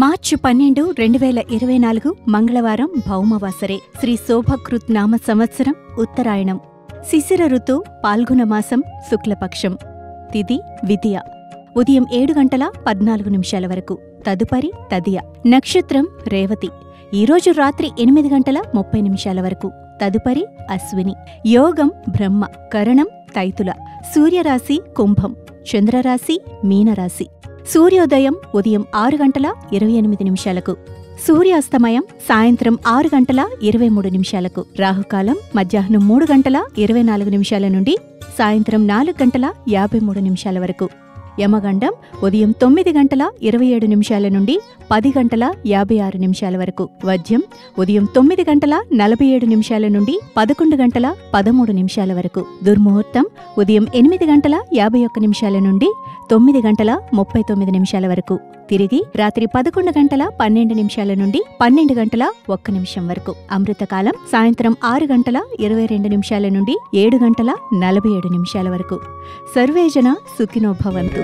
మార్చి 12, 2024 మంగళవారం భౌమవాసరే. శ్రీ శోభకృత్ నామ సంవత్సరం ఉత్తరాయణం. శిశిర ఋతు పాల్గొన మాసం శుక్లపక్షం. తిథి విదియ. ఉదయం 7:14 వరకు. తదుపరి తదియ. నక్షత్రం రేవతి. ఈరోజు రాత్రి 8:30 వరకు. తదుపరి అశ్విని. యోగం బ్రహ్మ. కరణం తైతుల. సూర్యరాశి కుంభం. చంద్రరాశి మీనరాశి. సూర్యోదయం ఉదయం 6:28. సూర్యాస్తమయం సాయంత్రం 6:23. రాహుకాలం మధ్యాహ్నం 3:24 నుండి సాయంత్రం 4:53 వరకు. యమగండం ఉదయం 9:27 నుండి 10:56 వరకు. వజ్యం ఉదయం 9:47 నుండి 11:13 వరకు. దుర్ముహూర్తం ఉదయం 8:51 నుండి 9:39 వరకు. తిరిగి రాత్రి 11:12 నుండి 12:01 వరకు. అమృతకాలం సాయంత్రం 6:22 నుండి 7:47 వరకు. సర్వేజన సుఖినో భవంతు.